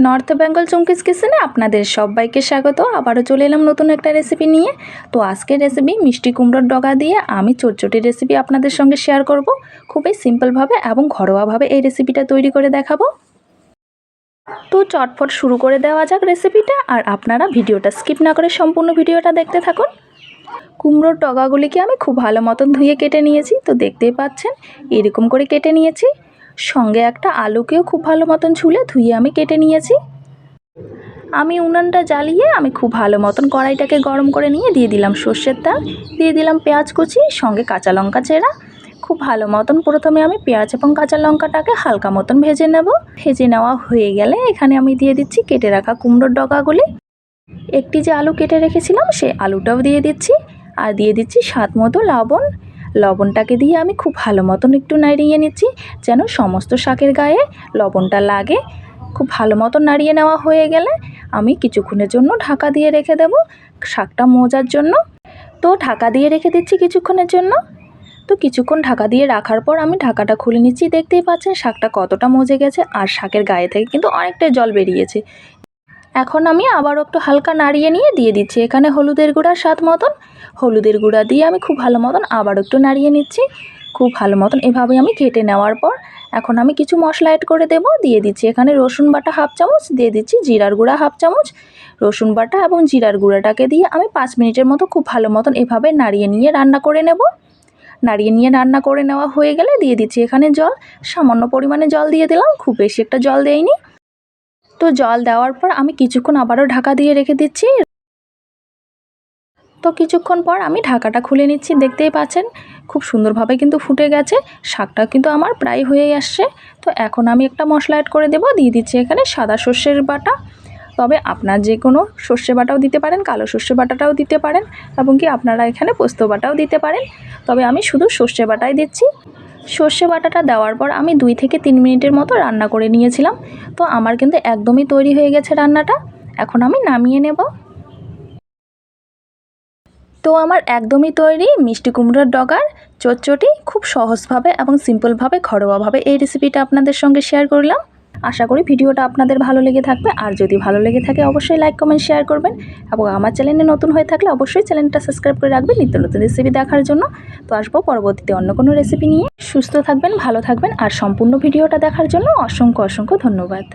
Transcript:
North Bengal Chumki's কিচেনে আপনাদের সবাইকে স্বাগত। আবারও চলে এলাম নতুন একটা রেসিপি নিয়ে। তো আজকের রেসিপি মিষ্টি কুমড়োর ডগা দিয়ে আমি চটচটি রেসিপি আপনাদের সঙ্গে শেয়ার করব। খুবই সিম্পলভাবে এবং ঘরোয়াভাবে এই রেসিপিটা তৈরি করে দেখাবো। তো চটপট শুরু করে দেওয়া যাক রেসিপিটা, আর আপনারা ভিডিওটা স্কিপ না করে সম্পূর্ণ ভিডিওটা দেখতে থাকুন। কুমড়োর ডগাগুলিকে আমি খুব ভালো মতন ধুয়ে কেটে নিয়েছি। তো দেখতেই পাচ্ছেন এরকম করে কেটে নিয়েছি। সঙ্গে একটা আলুকেও খুব ভালো মতন ছুলে ধুয়ে আমি কেটে নিয়েছি। আমি উনানটা জ্বালিয়ে আমি খুব ভালো মতন কড়াইটাকে গরম করে নিয়ে দিয়ে দিলাম সর্ষের তেল, দিয়ে দিলাম পেঁয়াজ কুচি, সঙ্গে কাঁচা লঙ্কা চেরা। খুব ভালো মতন প্রথমে আমি পেঁয়াজ এবং কাঁচা লঙ্কাটাকে হালকা মতন ভেজে নেব। ভেজে নেওয়া হয়ে গেলে এখানে আমি দিয়ে দিচ্ছি কেটে রাখা কুমড়োর ডগাগুলি। একটি যে আলু কেটে রেখেছিলাম সেই আলুটাও দিয়ে দিচ্ছি, আর দিয়ে দিচ্ছি স্বাদ মতো লবণ। লবণটাকে দিয়ে আমি খুব ভালো মতন একটু নাড়িয়ে নিচ্ছি যেন সমস্ত শাকের গায়ে লবণটা লাগে। খুব ভালো মতন নাড়িয়ে নেওয়া হয়ে গেলে আমি কিছুক্ষণের জন্য ঢাকা দিয়ে রেখে দেব শাকটা মজার জন্য। তো ঢাকা দিয়ে রেখে দিচ্ছি কিছুক্ষণের জন্য। তো কিছুক্ষণ ঢাকা দিয়ে রাখার পর আমি ঢাকাটা খুলে নিচ্ছি। দেখতেই পাচ্ছেন শাকটা কতটা মজে গেছে, আর শাকের গায়ে থেকে কিন্তু অনেকটাই জল বেরিয়েছে। এখন আমি আবারও একটু হালকা নাড়িয়ে নিয়ে দিয়ে দিচ্ছি এখানে হলুদের গুঁড়া স্বাদ মতন। হলুদের গুঁড়া দিয়ে আমি খুব ভালো মতন আবার একটু নাড়িয়ে নিচ্ছি। খুব ভালো মতন এভাবে আমি ঘেটে নেওয়ার পর এখন আমি কিছু মশলা অ্যাড করে দেব। দিয়ে দিচ্ছি এখানে রসুন বাটা হাফ চামচ, দিয়ে দিচ্ছি জিরার গুঁড়া হাফ চামচ। রসুন বাটা এবং জিরার গুঁড়াটাকে দিয়ে আমি 5 মিনিটের মতো খুব ভালো মতন এভাবে নাড়িয়ে নিয়ে রান্না করে নেব। নাড়িয়ে নিয়ে রান্না করে নেওয়া হয়ে গেলে দিয়ে দিচ্ছি এখানে জল। সামান্য পরিমাণে জল দিয়ে দিলাম, খুব বেশি একটা জল দেইনি। তো জল দেওয়ার পর আমি কিছুক্ষণ আবারও ঢাকা দিয়ে রেখে দিচ্ছি। তো কিছুক্ষণ পর আমি ঢাকাটা খুলে নিচ্ছি। দেখতেই পাচ্ছেন খুব সুন্দরভাবে কিন্তু ফুটে গেছে, শাকটা কিন্তু আমার প্রায় হয়েই আসছে। তো এখন আমি একটা মশলা অ্যাড করে দেব। দিয়ে দিচ্ছি এখানে সাদা সর্ষের বাটা, তবে আপনার যে কোনো সর্ষে বাটাও দিতে পারেন, কালো সর্ষে বাটাটাও দিতে পারেন, এবং কি আপনারা এখানে পোস্ত বাটাও দিতে পারেন। তবে আমি শুধু সর্ষে বাটাই দিচ্ছি। সর্ষে বাটাটা দেওয়ার পর আমি 2 থেকে 3 মিনিটের মতো রান্না করে নিয়েছিলাম। তো আমার কিন্তু একদমই তৈরি হয়ে গেছে রান্নাটা। এখন আমি নামিয়ে নেব। তো আমার একদমই তৈরি মিষ্টি কুমড়োর ডগার চটচটি। খুব সহজভাবে এবং সিম্পলভাবে ঘরোয়াভাবে এই রেসিপিটা আপনাদের সঙ্গে শেয়ার করলাম। আশা করি ভিডিওটা আপনাদের ভালো লেগে থাকবে, আর যদি ভালো লেগে থাকে অবশ্যই লাইক কমেন্ট শেয়ার করবেন, এবং আমার চ্যানেলে নতুন হয়ে থাকলে অবশ্যই চ্যানেলটা সাবস্ক্রাইব করে রাখবেন নিত্য নতুন রেসিপি দেখার জন্য। তো আসবো পরবর্তীতে অন্য কোনো রেসিপি নিয়ে। সুস্থ থাকবেন, ভালো থাকবেন, আর সম্পূর্ণ ভিডিওটা দেখার জন্য অসংখ্য অসংখ্য ধন্যবাদ।